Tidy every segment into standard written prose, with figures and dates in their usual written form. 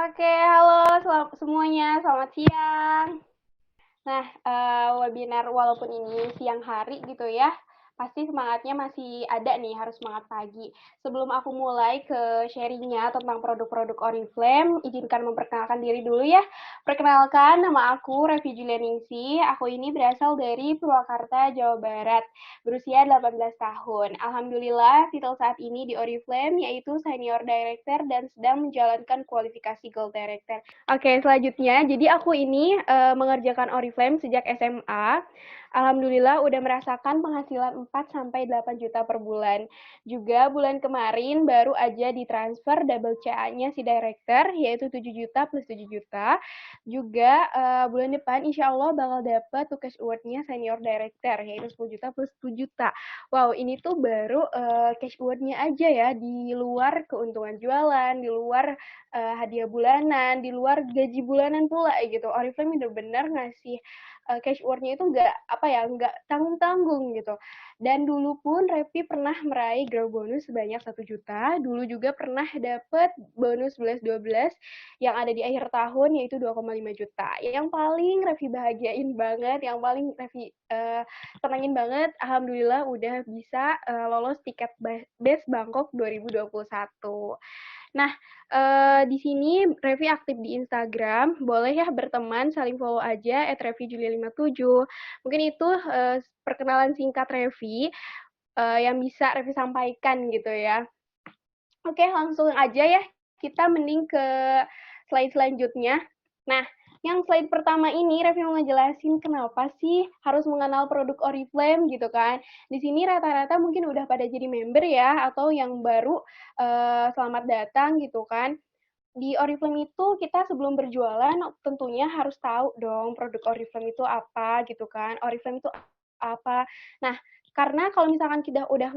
Oke, halo semuanya, selamat siang. Nah, webinar walaupun ini siang hari gitu ya, pasti semangatnya masih ada nih, harus semangat pagi. Sebelum aku mulai ke sharingnya tentang produk-produk Oriflame, izinkan memperkenalkan diri dulu ya. Perkenalkan, nama aku Revi Julianingsi. Aku ini berasal dari Purwakarta, Jawa Barat, berusia 18 tahun. Alhamdulillah, titel saat ini di Oriflame yaitu Senior Director dan sedang menjalankan kualifikasi Gold Director. Oke, selanjutnya, jadi aku ini mengerjakan Oriflame sejak SMA. Alhamdulillah udah merasakan penghasilan 4 sampai 8 juta per bulan. Juga bulan kemarin baru aja ditransfer double CA-nya si director, yaitu 7 juta plus 7 juta. Juga bulan depan insya Allah bakal dapat tuh cash award-nya senior director, yaitu 10 juta plus 10 juta. Wow, ini tuh baru cash award-nya aja ya, di luar keuntungan jualan, di luar hadiah bulanan, di luar gaji bulanan pula gitu. Oriflame bener-bener ngasih cash award-nya itu nggak tanggung-tanggung gitu. Dan dulu pun Revi pernah meraih grow bonus sebanyak 1 juta. Dulu juga pernah dapet bonus 11-12 yang ada di akhir tahun yaitu 2,5 juta. Yang paling Revi bahagiain banget, yang paling Revi senangin banget, alhamdulillah udah bisa lolos tiket Best Bangkok 2021. Nah, di sini Revi aktif di Instagram, boleh ya berteman, saling follow aja, @revijulia57. Mungkin itu perkenalan singkat Revi yang bisa Revi sampaikan gitu ya. Oke, langsung aja ya, kita mending ke slide selanjutnya. Nah, yang slide pertama ini Revi mau ngejelasin kenapa sih harus mengenal produk Oriflame gitu kan. Di sini rata-rata mungkin udah pada jadi member ya, atau yang baru selamat datang gitu kan. Di Oriflame itu kita sebelum berjualan tentunya harus tahu dong produk Oriflame itu apa gitu kan. Oriflame itu apa. Nah, karena kalau misalkan kita udah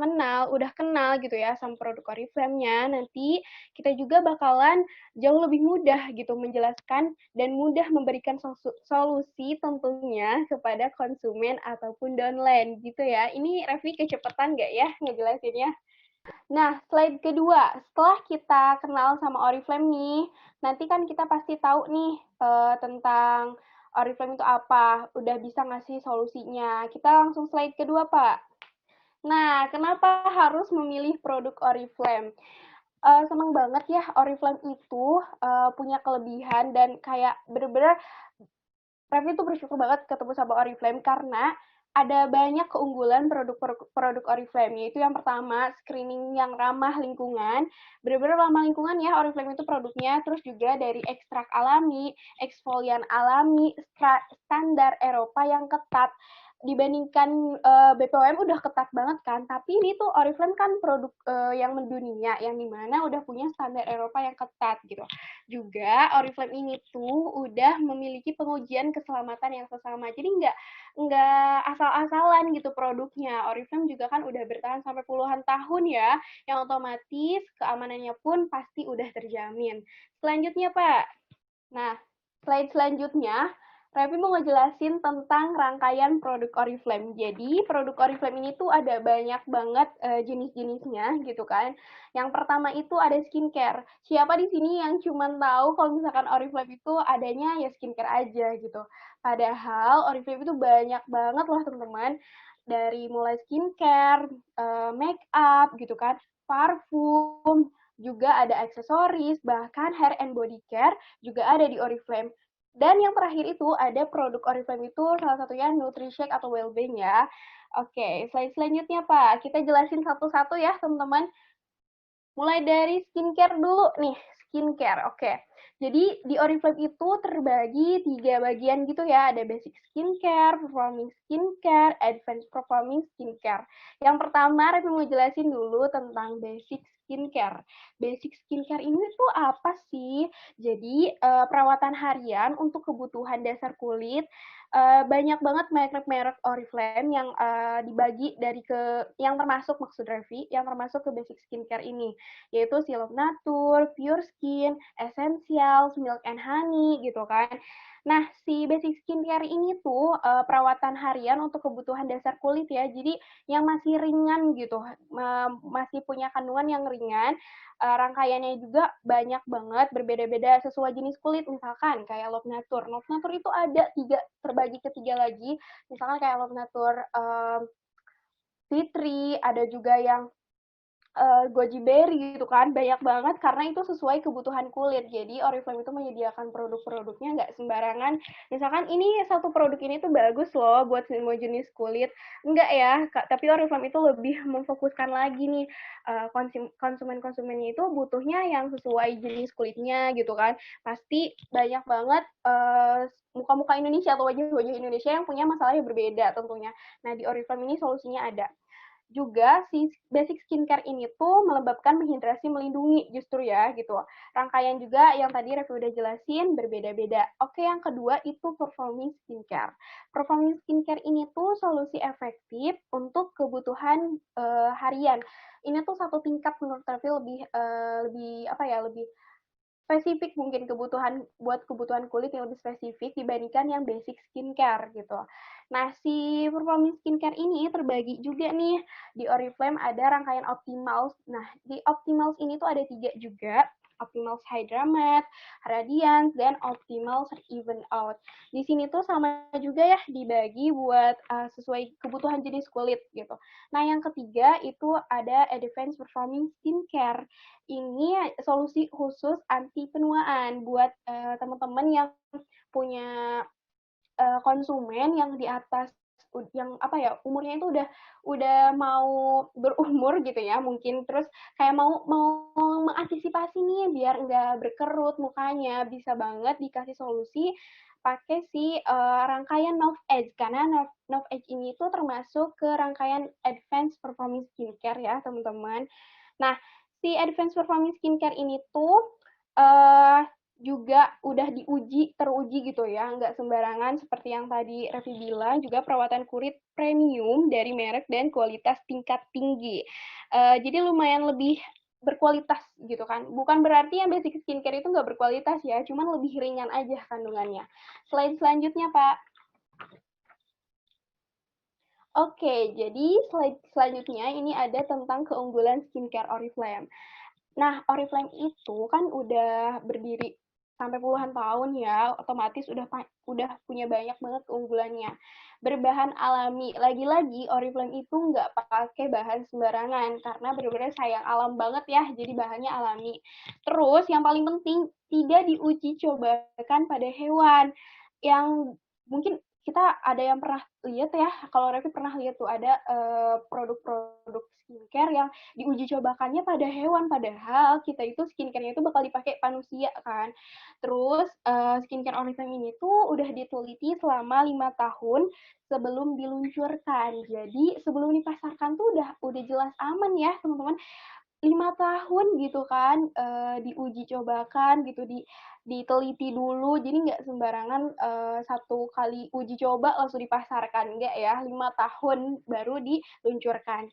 kenal gitu ya sama produk Oriflame-nya, nanti kita juga bakalan jauh lebih mudah gitu menjelaskan dan mudah memberikan solusi tentunya kepada konsumen ataupun downline gitu ya. Ini Revi kecepatan nggak ya ngejelasinnya? Nah, slide kedua, setelah kita kenal sama Oriflame nih, nanti kan kita pasti tahu nih tentang Oriflame itu apa, udah bisa ngasih solusinya. Kita langsung slide kedua, Pak. Nah, kenapa harus memilih produk Oriflame? Seneng banget ya, Oriflame itu punya kelebihan dan kayak bener-bener Revi tuh bersyukur banget ketemu sama Oriflame karena ada banyak keunggulan produk Oriflame, yaitu yang pertama, screening yang ramah lingkungan, benar-benar ramah lingkungan ya Oriflame itu produknya, terus juga dari ekstrak alami, eksfolian alami, standar Eropa yang ketat, dibandingkan BPOM udah ketat banget kan, tapi ini tuh Oriflame kan produk yang mendunia, yang dimana udah punya standar Eropa yang ketat gitu. Juga Oriflame ini tuh udah memiliki pengujian keselamatan yang sesama. Jadi nggak asal-asalan gitu produknya. Oriflame juga kan udah bertahan sampai puluhan tahun ya, yang otomatis keamanannya pun pasti udah terjamin. Selanjutnya, Pak. Nah, slide selanjutnya, Revi mau ngejelasin tentang rangkaian produk Oriflame. Jadi, produk Oriflame ini tuh ada banyak banget jenis-jenisnya gitu kan. Yang pertama itu ada skincare. Siapa di sini yang cuma tahu kalau misalkan Oriflame itu adanya ya skincare aja gitu. Padahal Oriflame itu banyak banget loh teman-teman. Dari mulai skincare, make up gitu kan, parfum, juga ada aksesoris, bahkan hair and body care juga ada di Oriflame. Dan yang terakhir itu ada produk Oriflame itu salah satunya Nutri-Shake atau Wellbeing ya. Oke, slide selanjutnya Pak. Kita jelasin satu-satu ya teman-teman. Mulai dari skincare dulu nih, skincare. Oke. Jadi di Oriflame itu terbagi 3 bagian gitu ya, ada basic skincare, performing skincare, advanced performing skincare. Yang pertama, Revi mau jelasin dulu tentang basic skincare. Basic skincare ini tuh apa sih? Jadi perawatan harian untuk kebutuhan dasar kulit banyak banget merek-merek Oriflame yang dibagi dari yang termasuk maksud Revi, yang termasuk ke basic skincare ini, yaitu Silom Natur, Pure Skin, Essentials, Milk and Honey gitu kan. Nah, si basic skincare ini tuh perawatan harian untuk kebutuhan dasar kulit ya. Jadi yang masih ringan gitu, masih punya kandungan yang ringan. Rangkaiannya juga banyak banget, berbeda-beda sesuai jenis kulit. Misalkan kayak Love Nature. Love Nature itu ada terbagi ke 3 lagi. Misalkan kayak Love Nature Fitri, ada juga yang goji berry gitu kan, banyak banget karena itu sesuai kebutuhan kulit. Jadi Oriflame itu menyediakan produk-produknya nggak sembarangan. Misalkan ini satu produk ini tuh bagus loh buat semua jenis kulit, enggak ya, tapi Oriflame itu lebih memfokuskan lagi nih konsumen-konsumennya itu butuhnya yang sesuai jenis kulitnya gitu kan. Pasti banyak banget muka-muka Indonesia atau wajah-wajah Indonesia yang punya masalah yang berbeda tentunya. Nah di Oriflame ini solusinya ada. Juga si basic skincare ini tuh melembabkan, menghidrasi, melindungi justru ya gitu. Rangkaian juga yang tadi Revi udah jelasin berbeda-beda. Oke, yang kedua itu performing skincare. Performing skincare ini tuh solusi efektif untuk kebutuhan harian. Ini tuh satu tingkat menurut Revi lebih apa ya, lebih spesifik mungkin kebutuhan kulit yang lebih spesifik dibandingkan yang basic skincare gitu. Nah, si performance skincare ini terbagi juga nih. Di Oriflame ada rangkaian Optimals. Nah, di Optimals ini tuh ada 3 juga. Optimals Hydra Matte, Radiance, dan Optimals Even Out. Di sini tuh sama juga ya dibagi buat sesuai kebutuhan jenis kulit gitu. Nah, yang ketiga itu ada Advanced Performing Skincare. Ini solusi khusus anti penuaan buat teman-teman yang punya konsumen yang di atas yang apa ya umurnya itu udah mau berumur gitu ya mungkin terus kayak mau mengantisipasi nih biar nggak berkerut mukanya bisa banget dikasih solusi pakai si rangkaian Nove Edge karena Nove Edge ini tuh termasuk ke rangkaian Advanced Performance Skincare ya teman-teman. Nah, si Advanced Performance Skincare ini tuh juga udah teruji gitu ya, nggak sembarangan seperti yang tadi Revi bilang, juga perawatan kulit premium dari merek dan kualitas tingkat tinggi. Jadi lumayan lebih berkualitas gitu kan. Bukan berarti yang basic skincare itu nggak berkualitas ya, cuman lebih ringan aja kandungannya. Slide selanjutnya, Pak. Oke, jadi slide selanjutnya ini ada tentang keunggulan skincare Oriflame. Nah, Oriflame itu kan udah berdiri sampai puluhan tahun ya, otomatis udah punya banyak banget keunggulannya. Berbahan alami, lagi-lagi Oriflame itu nggak pakai bahan sembarangan, karena benar-benar sayang alam banget ya, jadi bahannya alami. Terus yang paling penting, tidak diuji cobakan pada hewan, yang mungkin kita ada yang pernah lihat ya, kalau Revi pernah lihat tuh ada produk-produk skincare yang diuji cobakannya pada hewan, padahal kita itu skincare-nya itu bakal dipakai manusia kan. Terus skincare Oriflame ini tuh udah diteliti selama 5 tahun sebelum diluncurkan. Jadi sebelum dipasarkan tuh udah jelas aman ya teman-teman. 5 tahun gitu kan diuji cobakan gitu diteliti dulu jadi nggak sembarangan satu kali uji coba langsung dipasarkan nggak ya 5 tahun baru diluncurkan.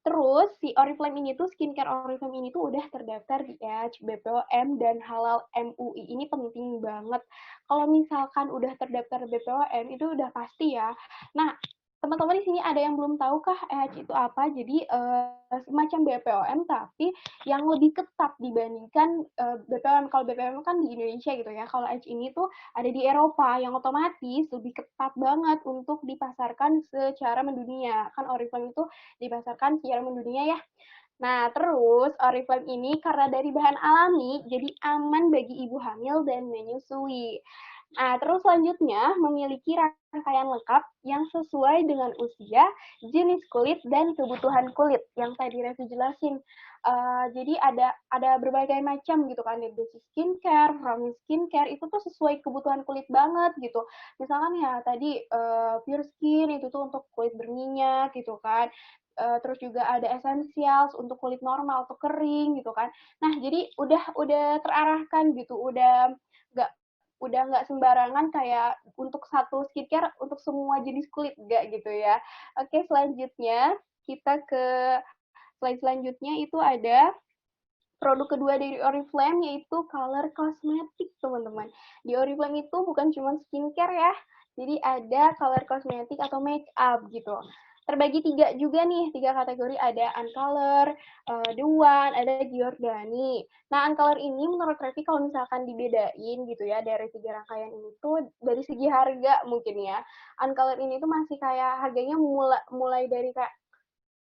Terus si Oriflame ini tuh skincare Oriflame ini tuh udah terdaftar di EAC, BPOM dan Halal MUI. Ini penting banget. Kalau misalkan udah terdaftar BPOM itu udah pasti ya. Nah, teman-teman di sini ada yang belum tahu kah EAC itu apa? Jadi semacam BPOM tapi yang lebih ketat dibandingkan BPOM. Kalau BPOM kan di Indonesia gitu ya. Kalau EAC ini tuh ada di Eropa yang otomatis lebih ketat banget untuk dipasarkan secara mendunia. Kan Oriflame itu dipasarkan secara mendunia ya. Nah, terus Oriflame ini karena dari bahan alami, jadi aman bagi ibu hamil dan menyusui. Nah, terus selanjutnya memiliki rangkaian lengkap yang sesuai dengan usia, jenis kulit, dan kebutuhan kulit yang tadi Revi jelasin. Jadi ada berbagai macam gitu kan, dari basic skincare, from skincare, itu tuh sesuai kebutuhan kulit banget gitu. Misalkan ya tadi pure skin itu tuh untuk kulit berminyak gitu kan. Terus juga ada essentials untuk kulit normal atau kering gitu kan. Nah, jadi udah terarahkan gitu, udah nggak udah nggak sembarangan kayak untuk satu skincare untuk semua jenis kulit, enggak gitu ya. Oke, selanjutnya kita ke slide selanjutnya itu ada produk kedua dari Oriflame yaitu color cosmetic, teman-teman. Di Oriflame itu bukan cuma skincare ya, jadi ada color cosmetic atau make up gitu. Terbagi tiga juga nih, tiga kategori, ada Uncolor, The One, ada Giordani. Nah, Uncolor ini menurut Revi kalau misalkan dibedain gitu ya dari tiga rangkaian ini tuh dari segi harga mungkin ya. Uncolor ini tuh masih kayak harganya mulai dari kayak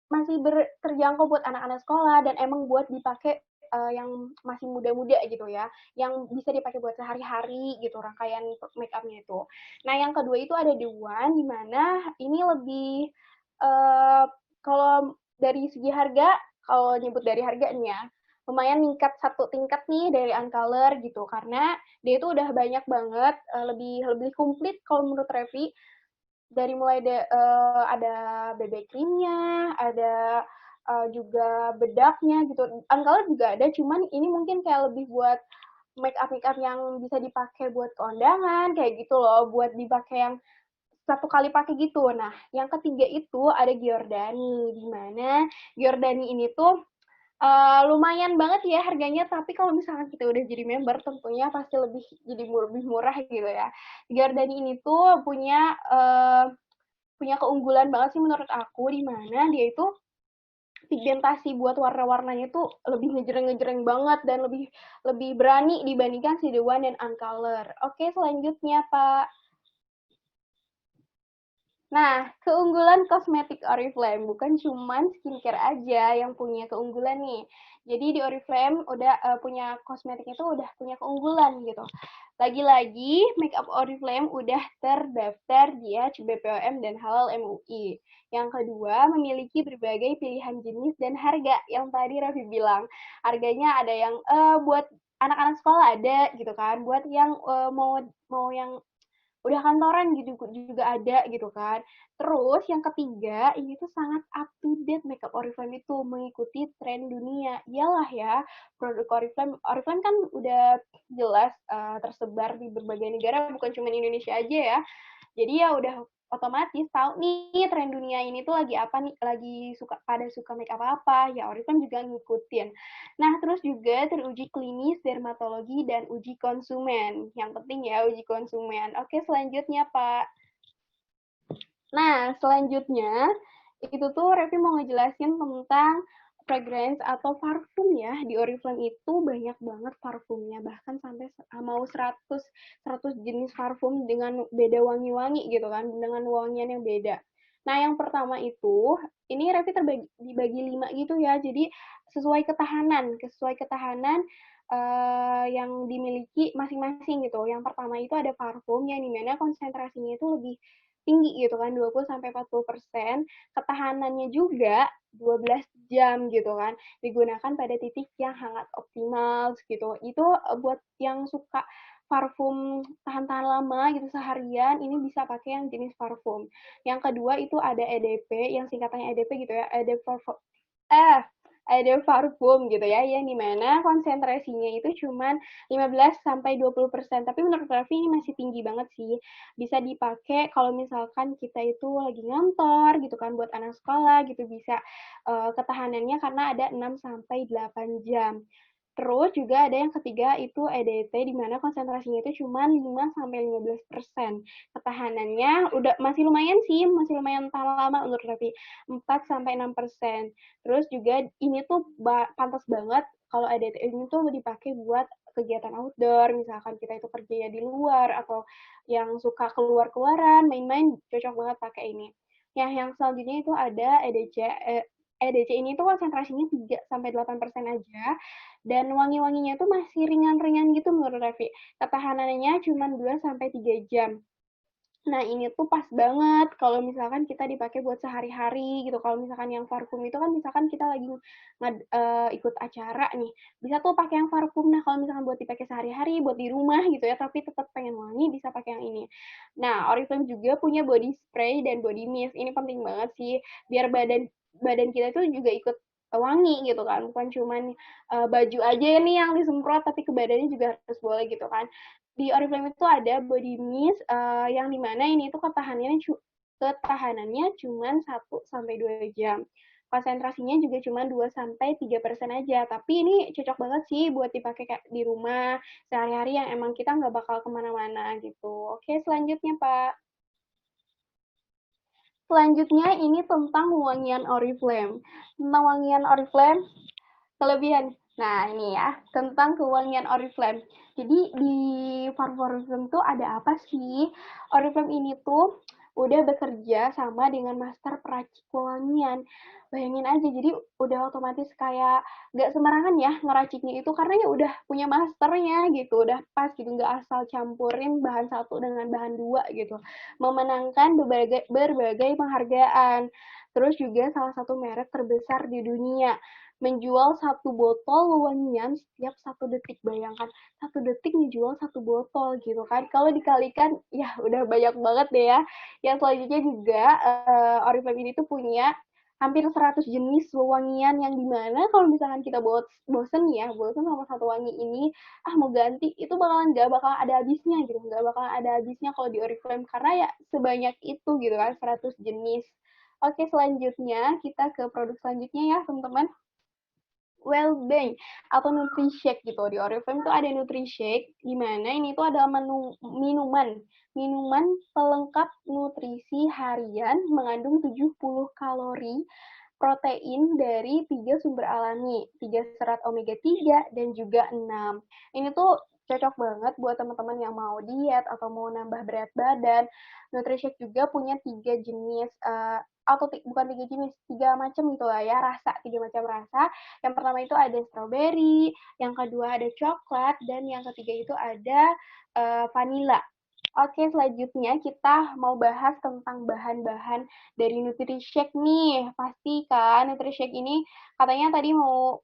masih terjangkau buat anak-anak sekolah dan emang buat dipakai yang masih muda-muda gitu ya, yang bisa dipakai buat sehari-hari gitu rangkaian make upnya itu. Nah yang kedua itu ada The One, di mana ini lebih uh, kalau dari segi harga, kalau nyebut dari harga nih ya, lumayan ningkat satu tingkat nih dari Uncolor gitu, karena dia itu udah banyak banget, lebih lebih komplit kalau menurut Revi, dari mulai ada BB creamnya, ada juga bedaknya gitu. Uncolor juga ada, cuman ini mungkin kayak lebih buat make up yang bisa dipakai buat kondangan kayak gitu loh, buat dipakai yang satu kali pakai gitu. Nah, yang ketiga itu ada Giordani, di mana Giordani ini tuh lumayan banget ya harganya, tapi kalau misalkan kita udah jadi member tentunya pasti lebih murah gitu ya. Giordani ini tuh punya keunggulan banget sih menurut aku, di mana dia itu pigmentasi buat warna-warnanya tuh lebih ngejreng-ngejreng banget dan lebih lebih berani dibandingkan si The One dan Uncolor. Oke, selanjutnya Pak. Nah, keunggulan kosmetik Oriflame bukan cuman skincare aja yang punya keunggulan nih. Jadi di Oriflame udah punya kosmetik itu udah punya keunggulan gitu. Lagi-lagi makeup Oriflame udah terdaftar di BPOM dan Halal MUI. Yang kedua, memiliki berbagai pilihan jenis dan harga yang tadi Raffi bilang. Harganya ada yang buat anak-anak sekolah ada gitu kan, buat yang mau yang udah kantoran gitu juga ada gitu kan. Terus yang ketiga, ini tuh sangat up to date makeup Oriflame itu mengikuti tren dunia. Iyalah ya, produk Oriflame kan udah jelas tersebar di berbagai negara, bukan cuma Indonesia aja ya. Jadi ya udah otomatis tahu nih tren dunia ini tuh lagi apa nih, lagi suka make up apa, ya Oriflame juga ngikutin. Nah, terus juga teruji klinis, dermatologi, dan uji konsumen. Yang penting ya uji konsumen. Oke, selanjutnya Pak. Nah, selanjutnya itu tuh Revi mau ngejelasin tentang fragrance atau parfum ya. Di Oriflame itu banyak banget parfumnya, bahkan sampai mau 100 jenis parfum dengan beda wangi-wangi gitu kan, dengan wangian yang beda. Nah, yang pertama itu, ini Revi dibagi 5 gitu ya. Jadi sesuai ketahanan yang dimiliki masing-masing gitu. Yang pertama itu ada parfum yang dimana konsentrasinya itu lebih tinggi gitu kan, 20-40%. Ketahanannya juga 12 jam gitu kan, digunakan pada titik yang hangat optimal gitu. Itu buat yang suka parfum tahan-tahan lama gitu seharian, ini bisa pakai yang jenis parfum. Yang kedua itu ada EDP, yang singkatannya EDP gitu ya, ada parfum gitu ya, yang dimana konsentrasinya itu cuman 15-20%, tapi menurut Raffi ini masih tinggi banget sih. Bisa dipakai kalau misalkan kita itu lagi ngantor gitu kan, buat anak sekolah gitu, bisa ketahanannya karena ada 6-8 jam. Terus juga ada yang ketiga itu EDT, di mana konsentrasinya itu cuma 5-15%. Ketahanannya udah masih lumayan sih, masih lumayan tahan lama menurut Raffi, 4-6%. Terus juga ini tuh pantas banget kalau EDT ini tuh dipakai buat kegiatan outdoor, misalkan kita itu kerjanya di luar atau yang suka keluar-keluaran, main-main, cocok banget pakai ini. Nah, yang selanjutnya itu ada EDC. EDC ini tuh konsentrasinya 3-8% aja, dan wangi-wanginya tuh masih ringan-ringan gitu menurut Revi. Ketahanannya cuma 2-3 jam. Nah, ini tuh pas banget kalau misalkan kita dipakai buat sehari-hari gitu. Kalau misalkan yang parfum itu kan misalkan kita lagi ikut acara nih, bisa tuh pakai yang parfum. Nah, kalau misalkan buat dipakai sehari-hari, buat di rumah gitu ya, tapi tetap pengen wangi, bisa pakai yang ini. Nah, Oriflame juga punya body spray dan body mist. Ini penting banget sih, biar badan badan kita tuh juga ikut wangi gitu kan, bukan cuman baju aja nih yang disemprot, tapi ke badannya juga harus boleh gitu kan. di Oriflame itu ada body mist yang dimana ini tuh ketahanannya cuma 1 sampai 2 jam. Konsentrasinya juga cuma 2 sampai 3% aja. Tapi ini cocok banget sih buat dipakai kayak di rumah sehari-hari yang emang kita nggak bakal kemana-mana gitu. Oke, selanjutnya Pak. Selanjutnya ini tentang wangian Oriflame. Tentang wangian Oriflame, kelebihan. Nah, ini ya, tentang kewangian Oriflame. Jadi di Oriflame tuh ada apa sih? Oriflame ini tuh udah bekerja sama dengan master peracik wangian. Bayangin aja, jadi udah otomatis kayak nggak sembarangan ya ngeraciknya itu karena ya udah punya masternya gitu, udah pas gitu, nggak asal campurin bahan satu dengan bahan dua gitu. Memenangkan berbagai penghargaan. Terus juga salah satu merek terbesar di dunia menjual 1 botol wangian setiap 1 detik. Bayangkan 1 detik dijual 1 botol gitu kan. Kalau dikalikan ya udah banyak banget deh ya. Yang selanjutnya juga Oriflame ini tuh punya hampir 100 jenis wangian yang dimana kalau misalkan kita bosen ya, bosen sama satu wangi ini, mau ganti, itu gak bakalan ada habisnya gitu, gak bakalan ada habisnya kalau di Oriflame karena ya sebanyak itu gitu kan, 100 jenis. Oke, selanjutnya kita ke produk selanjutnya ya teman-teman. Wellbeing atau Nutri-Shake gitu. Di Oriflame tuh ada Nutri-Shake, di mana ini tuh ada minuman pelengkap nutrisi harian mengandung 70 kalori, protein dari 3 sumber alami, 3 serat omega 3 dan juga 6. Ini tuh cocok banget buat teman-teman yang mau diet atau mau nambah berat badan. Nutri-Shake juga punya 3 jenis atau bukan 3 jenis, 3 macam gitu lah ya, 3 macam rasa. Yang pertama itu ada strawberry, yang kedua ada coklat, dan yang ketiga itu ada vanilla. Oke, selanjutnya kita mau bahas tentang bahan-bahan dari Nutri-Shake nih. Pasti kan Nutri-Shake ini katanya tadi mau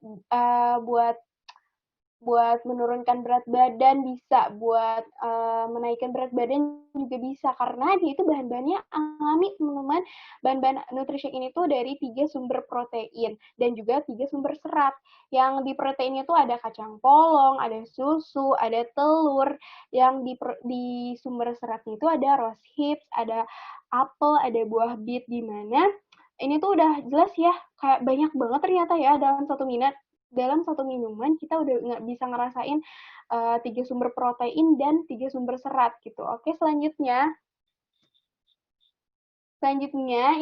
buat buat menurunkan berat badan bisa, buat menaikkan berat badan juga bisa karena dia itu bahan-bahannya alami teman-teman. Bahan-bahan Nutri-Shake ini tuh dari 3 sumber protein dan juga 3 sumber serat. Yang di proteinnya tuh ada kacang polong, ada susu, ada telur. Yang di sumber seratnya itu ada rose hips, ada apel, ada buah beet, di mana ini tuh udah jelas ya, kayak banyak banget ternyata ya dalam satu minuman kita udah nggak bisa ngerasain 3 sumber protein dan 3 sumber serat gitu. Oke, selanjutnya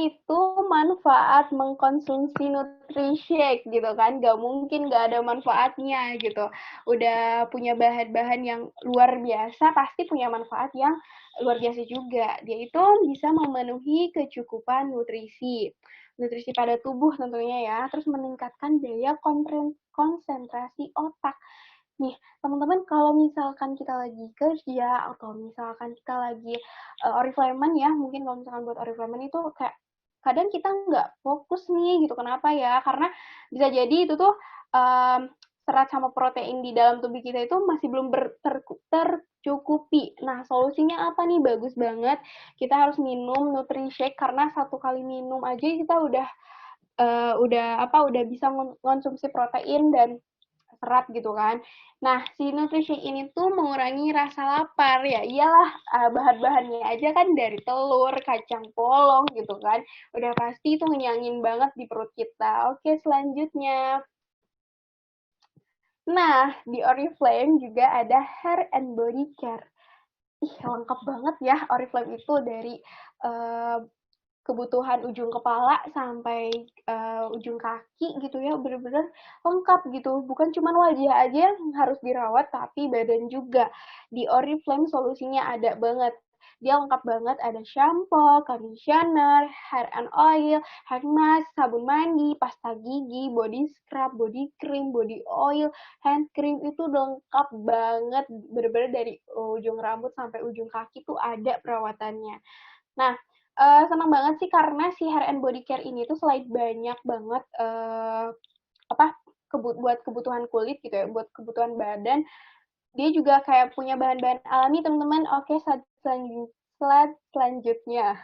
itu manfaat mengkonsumsi Nutri-Shake gitu kan, gak mungkin gak ada manfaatnya gitu. Udah punya bahan-bahan yang luar biasa, pasti punya manfaat yang luar biasa juga. Dia itu bisa memenuhi kecukupan nutrisi pada tubuh tentunya ya, terus meningkatkan daya konsentrasi otak. Nih, teman-teman, kalau misalkan kita lagi kerja atau misalkan kita lagi Oriflame ya, mungkin kalau misalkan buat Oriflame itu kayak kadang kita nggak fokus nih gitu. Kenapa ya? Karena bisa jadi itu tuh serat sama protein di dalam tubuh kita itu masih belum tercukupi. Nah, solusinya apa nih? Bagus banget. Kita harus minum Nutri-Shake karena 1 kali minum aja kita udah bisa konsumsi protein dan serat gitu kan. Nah, si Nutri-Shake ini tuh mengurangi rasa lapar ya. Iyalah, bahan-bahannya aja kan dari telur, kacang polong gitu kan. Udah pasti itu ngenyangin banget di perut kita. Oke, selanjutnya. Nah, di Oriflame juga ada Hair and Body Care. Ih, lengkap banget ya Oriflame itu dari uh, kebutuhan ujung kepala sampai ujung kaki gitu ya, bener-bener lengkap gitu. Bukan cuma wajah aja yang harus dirawat, tapi badan juga. Di Oriflame solusinya ada banget. Dia lengkap banget, ada shampoo, conditioner, hair and oil, hair mask, sabun mandi, pasta gigi, body scrub, body cream, body oil, hand cream, itu lengkap banget. Bener-bener dari ujung rambut sampai ujung kaki tuh ada perawatannya. Nah, senang banget sih karena si Hair and Body Care ini tuh selain banyak banget apa buat kebutuhan kulit gitu ya, buat kebutuhan badan, dia juga kayak punya bahan-bahan alami teman-teman. Oke, slide selanjutnya.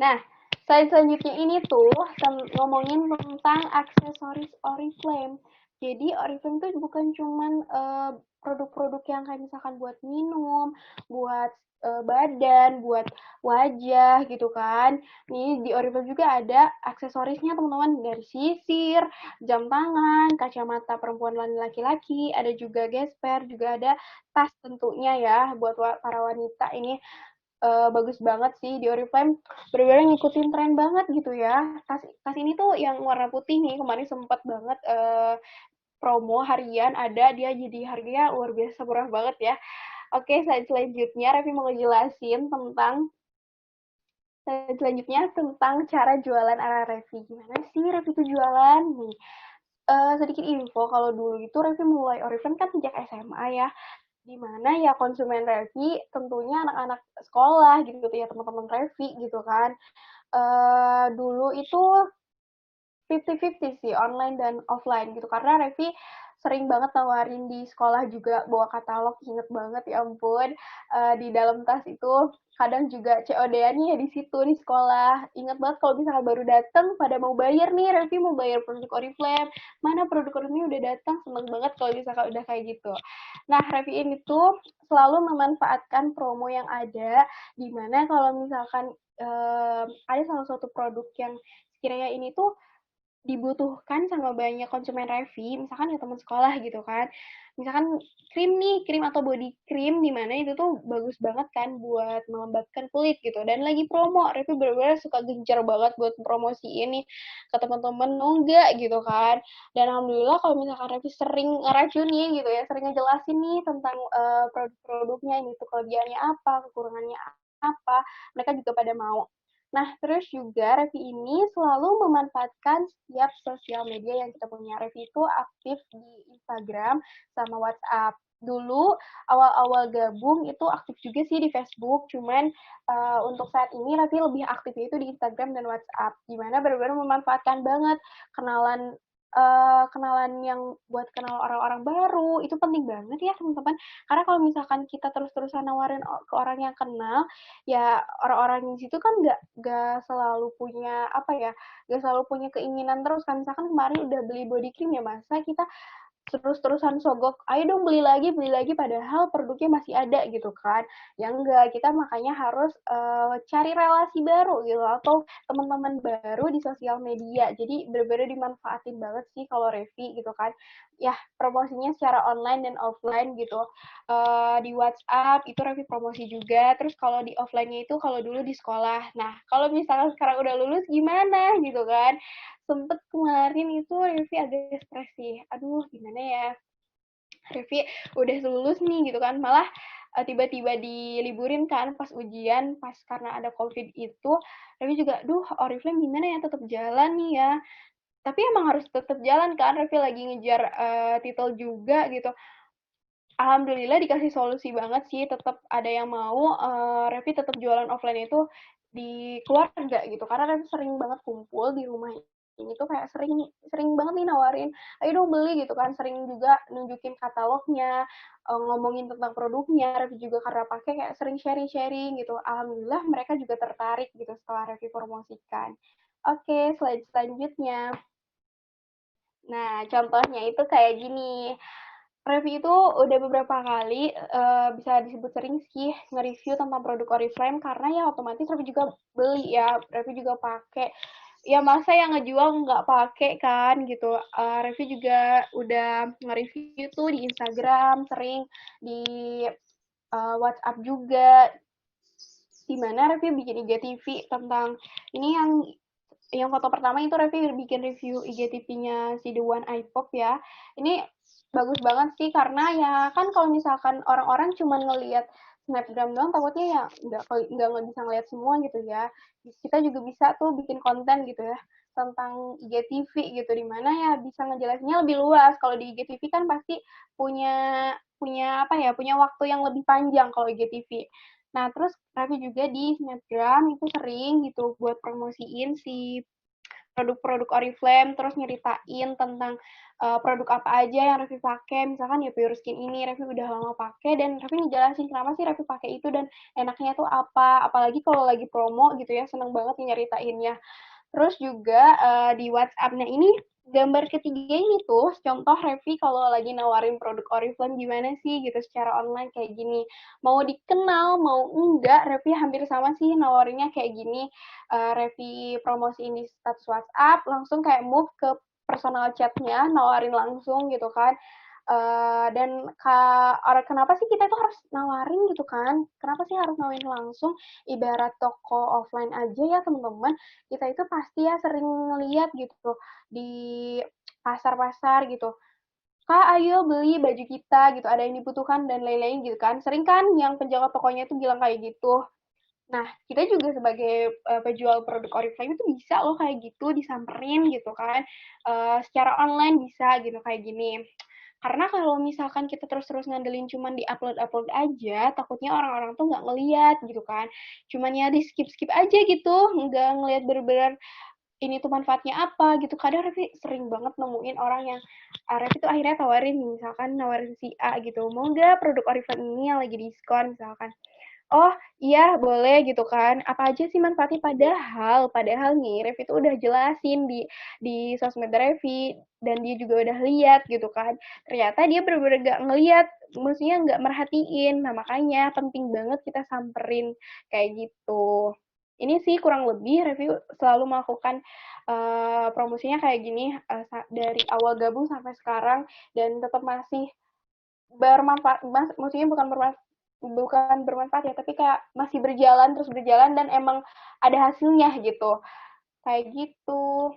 Nah, slide selanjutnya ini tuh ngomongin tentang aksesoris Oriflame. Jadi Oriflame tuh bukan cuman produk-produk yang kayak misalkan buat minum, buat badan, buat wajah gitu kan. Nih di Oriflame juga ada aksesorisnya teman-teman, dari sisir, jam tangan, kacamata perempuan dan laki-laki, ada juga gesper, juga ada tas tentunya ya buat para wanita. Ini bagus banget sih di Oriflame, bener-bener ngikutin tren banget gitu ya. Tas tas ini tuh yang warna putih nih, kemarin sempet banget promo harian ada, dia jadi harganya luar biasa murah banget ya. Oke, selanjutnya Revi mau ngejelasin tentang selanjutnya tentang cara jualan ala Revi. Gimana sih Revi itu jualan? Nih, sedikit info, kalau dulu itu Revi mulai Oriflame kan sejak SMA ya, di mana ya konsumen Revi tentunya anak-anak sekolah gitu ya, teman-teman Revi gitu kan. Dulu itu 50-50 sih, online dan offline gitu. Karena Revi sering banget nawarin di sekolah juga bawa katalog, inget banget ya ampun. Di dalam tas itu kadang juga COD-annya ya di situ di sekolah. Ingat banget kalau misalnya baru datang pada mau bayar nih, Revi mau bayar produk Oriflame. Mana produk Oriflame udah datang, seneng banget kalau misalkan udah kayak gitu. Nah, Revi ini tuh selalu memanfaatkan promo yang ada, dimana kalau misalkan ada salah satu produk yang sekiranya ini tuh dibutuhkan sama banyak konsumen Revi, misalkan ya teman sekolah gitu kan. Misalkan krim nih, krim atau body cream di mana itu tuh bagus banget kan buat melembabkan kulit gitu. Dan lagi promo, Revi bener-bener suka gencar banget buat promosi ini ke teman-teman enggak gitu kan. Dan alhamdulillah kalau misalkan Revi sering ngeracunin gitu ya, sering ngejelasin nih tentang produk-produknya, ini tuh kelebihannya apa, kekurangannya apa, mereka juga pada mau. Nah, terus juga Revi ini selalu memanfaatkan setiap sosial media yang kita punya. Revi itu aktif di Instagram sama WhatsApp. Dulu awal-awal gabung itu aktif juga sih di Facebook, cuman untuk saat ini Revi lebih aktif itu di Instagram dan WhatsApp, gimana benar-benar memanfaatkan banget kenalan kenalan yang buat kenal orang-orang baru itu penting banget ya teman-teman. Karena kalau misalkan kita terus-terusan nawarin ke orang yang kenal, ya orang-orang di situ kan nggak selalu punya apa ya, nggak selalu punya keinginan terus kan. Misalkan kemarin udah beli body cream, ya masa kita terus-terusan sogok, ayo dong beli lagi, padahal produknya masih ada gitu kan. Ya enggak, kita makanya harus cari relasi baru gitu, atau teman-teman baru di sosial media. Jadi bener-bener dimanfaatin banget sih kalau Revi gitu kan. Ya, promosinya secara online dan offline gitu. Di WhatsApp itu Revi promosi juga. Terus kalau di offline-nya itu kalau dulu di sekolah. Nah, kalau misalnya sekarang udah lulus gimana gitu kan. Sempet kemarin itu Revi agak stres sih. Aduh, gimana ya? Revi udah lulus nih gitu kan, malah tiba-tiba diliburin kan pas ujian, pas karena ada COVID itu. Revi juga, duh Oriflame gimana ya, tetap jalan nih ya. Tapi emang harus tetap jalan kan, Revi lagi ngejar titel juga gitu. Alhamdulillah dikasih solusi banget sih, tetap ada yang mau Revi tetap jualan offline itu di keluarga gitu. Karena Revi sering banget kumpul di rumah ini tuh kayak sering sering banget nih nawarin, ayo dong beli gitu kan. Sering juga nunjukin katalognya, ngomongin tentang produknya. Revi juga karena pakai kayak sering sharing-sharing gitu. Alhamdulillah mereka juga tertarik gitu setelah Revi promosikan. Oke, slide selanjutnya. Nah, contohnya itu kayak gini. Revi itu udah beberapa kali bisa disebut sering sih nge-review tentang produk Oriflame, karena ya otomatis Revi juga beli ya, Revi juga pakai. Ya masa yang ngejual nggak pakai kan gitu. Revi juga udah nge-review tuh di Instagram, sering di WhatsApp juga, di mana Revi bikin IGTV tentang ini. Yang foto pertama itu Revi bikin review IGTV-nya si The One iPop ya. Ini bagus banget sih, karena ya kan kalau misalkan orang-orang cuma ngelihat snapgram doang, takutnya ya nggak bisa ngelihat semua gitu ya. Kita juga bisa tuh bikin konten gitu ya tentang IGTV gitu, dimana ya bisa ngejelasinnya lebih luas. Kalau di IGTV kan pasti punya punya apa ya, punya waktu yang lebih panjang kalau IGTV. Nah, terus Raffi juga di Snapgram itu sering gitu buat promosiin si produk-produk Oriflame, terus nyeritain tentang produk apa aja yang Raffi pakai. Misalkan ya Pure Skin ini Raffi udah lama pakai, dan Raffi ngejelasin kenapa sih Raffi pakai itu dan enaknya tuh apa. Apalagi kalau lagi promo gitu ya, seneng banget nyeritainnya. Terus juga di WhatsApp-nya ini gambar ketiga ini tuh contoh Revi kalau lagi nawarin produk Oriflame gimana sih gitu secara online kayak gini. Mau dikenal mau enggak, Revi hampir sama sih nawarinnya kayak gini. Revi promosiin di status WhatsApp, langsung kayak move ke personal chatnya, nawarin langsung gitu kan. Dan kenapa sih kita itu harus nawarin gitu kan? Kenapa sih harus nawarin langsung? Ibarat toko offline aja ya teman-teman, kita itu pasti ya sering ngeliat gitu di pasar-pasar gitu. Kak, ayo beli baju kita gitu, ada yang dibutuhkan dan lain-lain gitu kan. Sering kan yang penjaga tokonya itu bilang kayak gitu. Nah, kita juga sebagai penjual produk Oriflame itu bisa loh kayak gitu, disamperin gitu kan. Secara online bisa gitu kayak gini. Karena kalau misalkan kita terus-terus ngandelin cuman di upload-upload aja, takutnya orang-orang tuh nggak ngeliat gitu kan. Cuman ya di skip-skip aja gitu, nggak ngeliat bener-bener ini tuh manfaatnya apa gitu. Kadang Revi sering banget nemuin orang yang Revi tuh akhirnya tawarin, misalkan nawarin si A gitu, mau nggak produk Oriflame ini yang lagi diskon misalkan. Oh iya boleh gitu kan. Apa aja sih manfaatnya padahal nih Revi itu udah jelasin di sosmed Revi dan dia juga udah lihat gitu kan. Ternyata dia bener-bener gak ngeliat, maksudnya nggak merhatiin. Nah makanya penting banget kita samperin kayak gitu. Ini sih kurang lebih Revi selalu melakukan promosinya kayak gini dari awal gabung sampai sekarang dan tetap masih bermanfaat, maksudnya bukan bermanfaat ya, tapi kayak masih berjalan terus berjalan dan emang ada hasilnya gitu. Kayak gitu.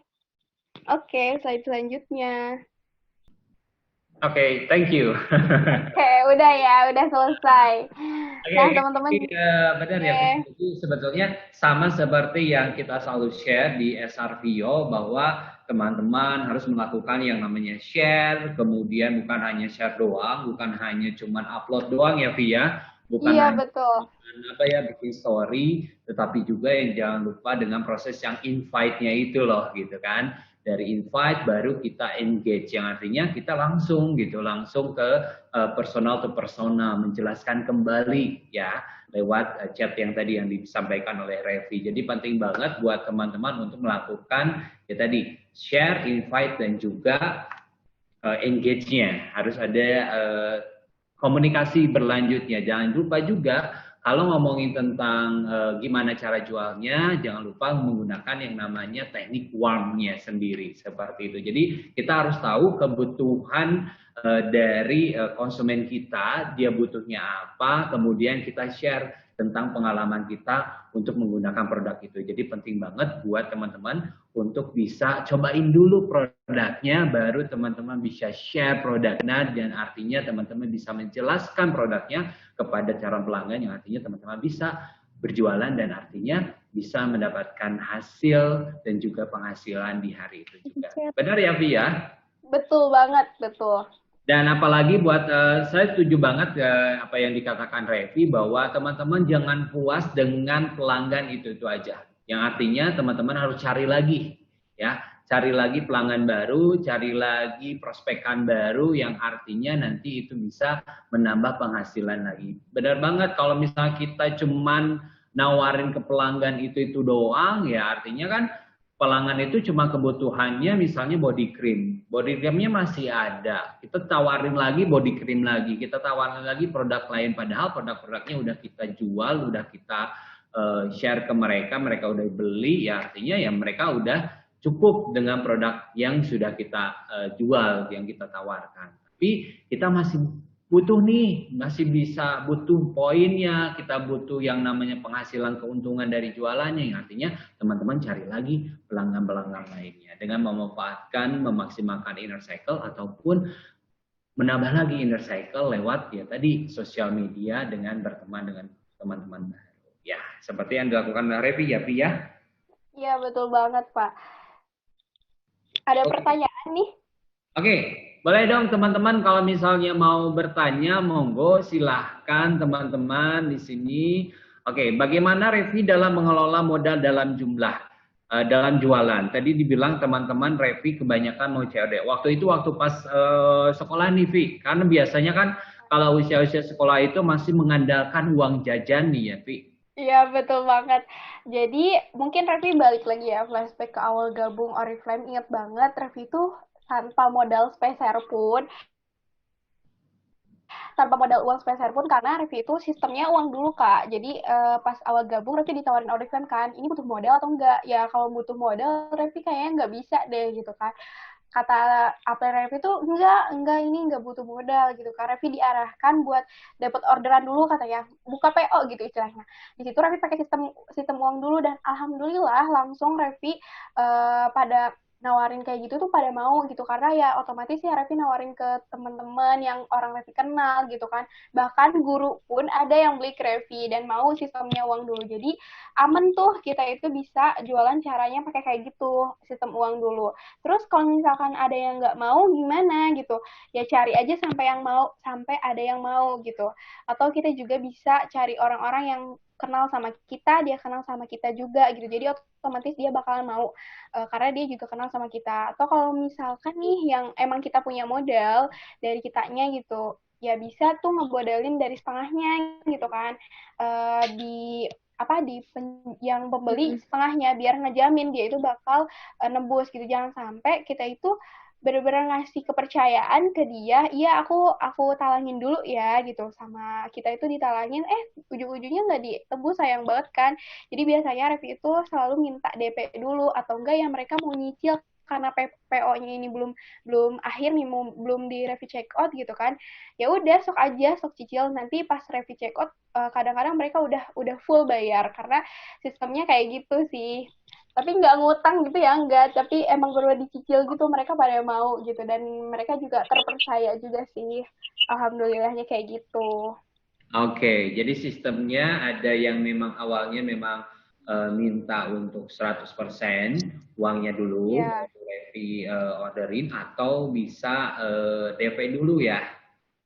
Oke, slide selanjutnya. Oke, thank you. Oke, udah ya, udah selesai. Oke, Nah, oke. teman-teman, Jadi, benar ya, oke. Vi. Jadi sebetulnya sama seperti yang kita selalu share di SRVO bahwa teman-teman harus melakukan yang namanya share, kemudian bukan hanya share doang, bukan hanya cuman upload doang ya, Vi ya, bukan Iya, hanya betul. apa ya bikin story, tetapi juga yang jangan lupa dengan proses yang invite-nya itu loh, gitu kan. Dari invite baru kita engage, yang artinya kita langsung gitu, langsung ke personal to personal, menjelaskan kembali ya lewat chat yang tadi yang disampaikan oleh Revi. Jadi penting banget buat teman-teman untuk melakukan ya tadi share, invite dan juga engage-nya. Harus ada komunikasi berlanjutnya. Jangan lupa juga kalau ngomongin tentang gimana cara jualnya, jangan lupa menggunakan yang namanya teknik warmnya sendiri seperti itu. Jadi kita harus tahu kebutuhan dari konsumen kita, dia butuhnya apa, kemudian kita share tentang pengalaman kita untuk menggunakan produk itu. Jadi penting banget buat teman-teman untuk bisa cobain dulu produknya, baru teman-teman bisa share produknya, dan artinya teman-teman bisa menjelaskan produknya kepada calon pelanggan, yang artinya teman-teman bisa berjualan dan artinya bisa mendapatkan hasil dan juga penghasilan di hari itu juga. Benar ya, Vi ya? Betul banget, betul. Dan apalagi buat saya setuju banget apa yang dikatakan Revi bahwa teman-teman jangan puas dengan pelanggan itu aja. Yang artinya teman-teman harus cari lagi ya, cari lagi pelanggan baru, cari lagi prospekan baru yang artinya nanti itu bisa menambah penghasilan lagi. Benar banget kalau misalnya kita cuman nawarin ke pelanggan itu doang ya artinya kan pelanggan itu cuma kebutuhannya misalnya body cream. Body creamnya masih ada. Kita tawarin lagi body cream lagi. Kita tawarin lagi produk lain. Padahal produk-produknya udah kita jual, udah kita share ke mereka. Mereka udah beli. Ya artinya ya mereka udah cukup dengan produk yang sudah kita jual, yang kita tawarkan. Tapi kita masih butuh nih, masih bisa butuh poinnya, kita butuh yang namanya penghasilan keuntungan dari jualannya, yang artinya teman-teman cari lagi pelanggan-pelanggan lainnya dengan memanfaatkan, memaksimalkan inner cycle ataupun menambah lagi inner cycle lewat ya tadi sosial media dengan berteman dengan teman-teman baru. Ya, seperti yang dilakukan Revi ya, Pi ya. Iya, betul banget, Pak. Ada Oke. pertanyaan nih? Oke, boleh dong teman-teman kalau misalnya mau bertanya, monggo silahkan teman-teman di sini. Oke, bagaimana Revi dalam mengelola modal dalam jumlah, dalam jualan? Tadi dibilang teman-teman Revi kebanyakan mau COD. Waktu itu waktu pas sekolah nih, Vi. Karena biasanya kan kalau usia-usia sekolah itu masih mengandalkan uang jajan nih ya, Vi. Iya, betul banget. Jadi, mungkin Revi balik lagi ya, flashback ke awal gabung Oriflame. Ingat banget, Revi tuh tanpa modal speser pun, tanpa modal uang speser pun, karena Revi itu sistemnya uang dulu, Kak. Jadi, pas awal gabung, Revi ditawarin Oriflame kan, ini butuh modal atau enggak? Ya, kalau butuh modal, Revi kayaknya nggak bisa deh, gitu kan. Kata April Revi tuh enggak ini enggak butuh modal gitu kan. Revi diarahkan buat dapat orderan dulu katanya, buka PO gitu istilahnya. Di situ Revi pakai sistem sistem uang dulu dan alhamdulillah langsung Revi pada nawarin kayak gitu tuh pada mau gitu karena ya otomatis ya Revi nawarin ke teman-teman yang orang Revi kenal gitu kan, bahkan guru pun ada yang beli ke Revi dan mau sistemnya uang dulu, jadi aman tuh kita itu bisa jualan caranya pakai kayak gitu sistem uang dulu. Terus kalau misalkan ada yang nggak mau gimana gitu, ya cari aja sampai yang mau, sampai ada yang mau gitu. Atau kita juga bisa cari orang-orang yang kenal sama kita, dia kenal sama kita juga gitu. Jadi otomatis dia bakalan mau karena dia juga kenal sama kita. Atau kalau misalkan nih yang emang kita punya modal dari kitanya gitu, ya bisa tuh ngebodalin dari setengahnya gitu kan. Di apa di yang pembeli setengahnya biar ngejamin dia itu bakal nebus gitu, jangan sampai kita itu benar-benar ngasih kepercayaan ke dia, iya aku talangin dulu ya gitu, sama kita itu ditalangin ujung-ujungnya nggak ditebus, sayang banget kan. Jadi biasanya Revi itu selalu minta DP dulu atau enggak ya mereka mau nyicil karena PO-nya ini belum belum akhir nih, belum di Revi check out gitu kan, ya udah sok aja sok cicil, nanti pas Revi check out kadang-kadang mereka udah full bayar karena sistemnya kayak gitu sih. Tapi nggak ngutang gitu ya, nggak, tapi emang perlu dicicil gitu, mereka pada mau gitu dan mereka juga terpercaya juga sih, alhamdulillahnya kayak gitu. Oke, jadi sistemnya ada yang memang awalnya memang minta untuk 100% uangnya dulu Iya, baru Levi orderin atau bisa DP dulu ya.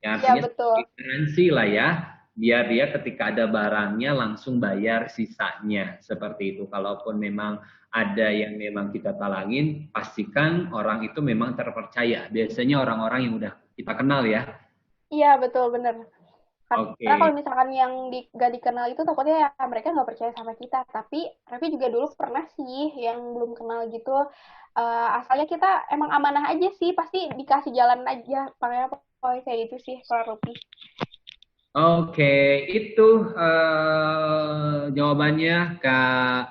Yang iya artinya betul. sebagai garansi lah ya, biar dia ketika ada barangnya langsung bayar sisanya seperti itu. Kalaupun memang ada yang memang kita talangin, pastikan orang itu memang terpercaya. Biasanya orang-orang yang udah kita kenal ya. Iya betul bener. Karena kalau Oke. misalkan yang gak dikenal itu takutnya ya mereka nggak percaya sama kita. Tapi Revi juga dulu pernah sih yang belum kenal gitu. Asalnya kita emang amanah aja sih, pasti dikasih jalan aja. Makanya pokoknya kayak gitu sih kurang lebih. Oke, itu jawabannya Kak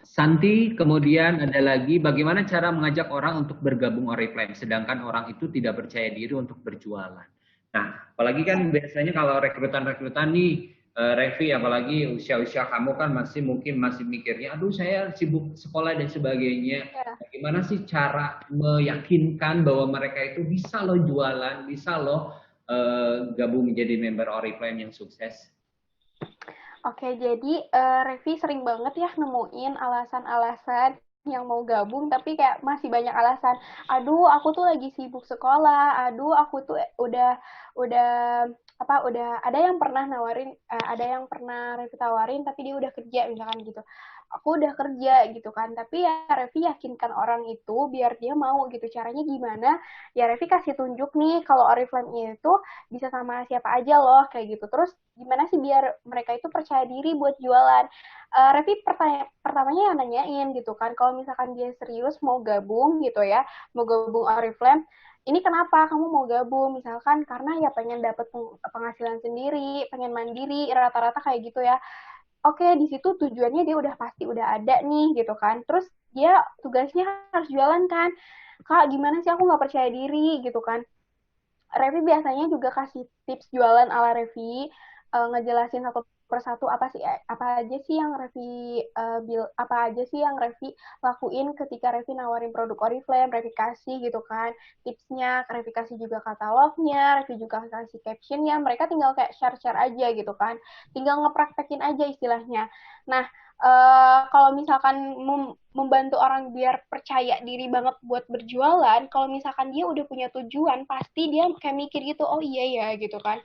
Santi. Kemudian ada lagi, bagaimana cara mengajak orang untuk bergabung Oriflame, sedangkan orang itu tidak percaya diri untuk berjualan. Nah, apalagi kan biasanya kalau rekrutan-rekrutan nih, Revi, apalagi usia-usia kamu kan masih mungkin masih mikirnya, aduh saya sibuk sekolah dan sebagainya. Ya. Bagaimana sih cara meyakinkan bahwa mereka itu bisa loh jualan, bisa loh gabung menjadi member Oriflame yang sukses? Oke, jadi Revi sering banget ya nemuin alasan-alasan yang mau gabung, tapi kayak masih banyak alasan. Aduh, aku tuh lagi sibuk sekolah. Aduh, aku tuh udah udah ada yang pernah nawarin, ada yang pernah Revi tawarin, tapi dia udah kerja misalkan gitu. Aku udah kerja gitu kan, tapi ya Revi yakinkan orang itu biar dia mau gitu. Caranya gimana? Ya Revi kasih tunjuk nih kalau Oriflame itu bisa sama siapa aja loh kayak gitu. Terus gimana sih biar mereka itu percaya diri buat jualan. Revi pertamanya yang nanyain gitu kan, kalau misalkan dia serius mau gabung gitu ya, mau gabung Oriflame, ini kenapa kamu mau gabung? Misalkan karena ya pengen dapat penghasilan sendiri, pengen mandiri, rata-rata kayak gitu ya. Oke, di situ tujuannya dia udah pasti udah ada nih gitu kan. Terus dia tugasnya harus jualan kan. Kak, gimana sih aku nggak percaya diri gitu kan. Revi biasanya juga kasih tips jualan ala Revi, ngejelasin satu persatu apa aja sih yang apa aja sih yang Revi lakuin ketika Revi nawarin produk Oriflame, Revi kasih gitu kan tipsnya, Revi kasih juga katalognya, Revi juga kasih captionnya, mereka tinggal kayak share-share aja gitu kan, tinggal ngepraktekin aja istilahnya. Nah, kalau misalkan membantu orang biar percaya diri banget buat berjualan, kalau misalkan dia udah punya tujuan, pasti dia kayak mikir gitu, oh iya ya gitu kan,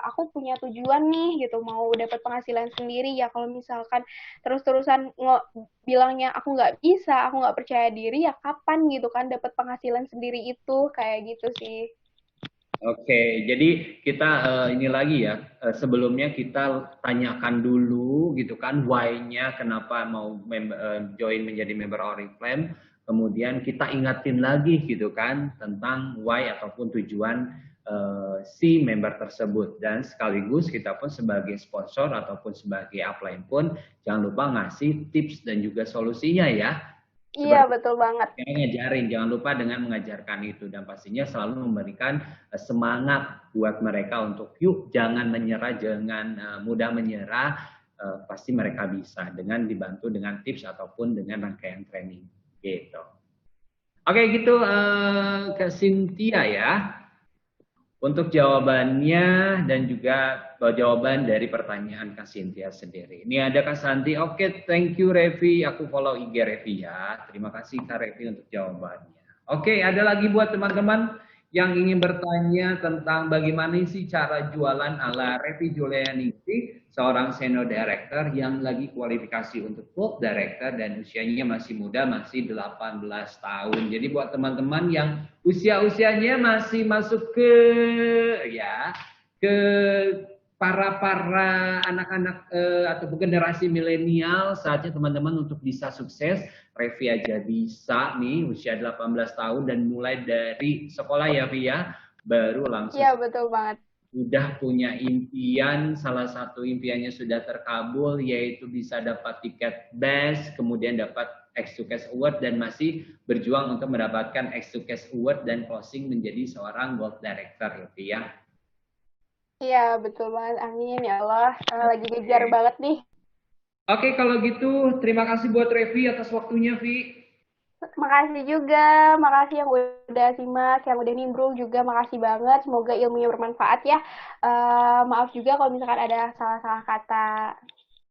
aku punya tujuan nih gitu, mau dapat penghasilan sendiri ya. Kalau misalkan terus-terusan bilangnya aku nggak bisa, aku nggak percaya diri, ya kapan gitu kan dapat penghasilan sendiri itu, kayak gitu sih. Oke, jadi kita ini lagi ya, sebelumnya kita tanyakan dulu gitu kan why-nya kenapa mau join menjadi member Oriflame, kemudian kita ingatin lagi gitu kan tentang why ataupun tujuan si member tersebut dan sekaligus kita pun sebagai sponsor ataupun sebagai upline pun jangan lupa ngasih tips dan juga solusinya ya. Iya, Seperti betul banget. yang ngajarin, jangan lupa dengan mengajarkan itu dan pastinya selalu memberikan semangat buat mereka untuk yuk jangan menyerah, jangan mudah menyerah, pasti mereka bisa dengan dibantu dengan tips ataupun dengan rangkaian training gitu. Oke gitu ke Cynthia ya untuk jawabannya dan juga jawaban dari pertanyaan Kak Cynthia sendiri. Ini ada Kak Santi. Oke, thank you Revi. Aku follow IG Revi ya. Terima kasih Kak Revi untuk jawabannya. Oke, ada lagi buat teman-teman yang ingin bertanya tentang bagaimana sih cara jualan ala Revi Julianingsih, seorang senior director yang lagi kualifikasi untuk board director dan usianya masih muda, masih 18 tahun. Jadi buat teman-teman yang usia-usianya masih masuk ke ya ke para anak-anak atau generasi milenial, saatnya teman-teman untuk bisa sukses. Revi aja bisa nih usia 18 tahun dan mulai dari sekolah ya Via baru langsung Iya, betul banget. sudah punya impian, salah satu impiannya sudah terkabul, yaitu bisa dapat tiket best, kemudian dapat X2Cash Award, dan masih berjuang untuk mendapatkan X2Cash Award dan closing menjadi seorang Board Director, ya. Iya, betul banget. Amin, ya Allah. Lagi ngejar Oke. banget nih. Oke, kalau gitu terima kasih buat Revi atas waktunya, Vi. Makasih juga, makasih yang udah simak, yang udah nimbrung juga, makasih banget. Semoga ilmunya bermanfaat ya. Maaf juga kalau misalkan ada salah-salah kata.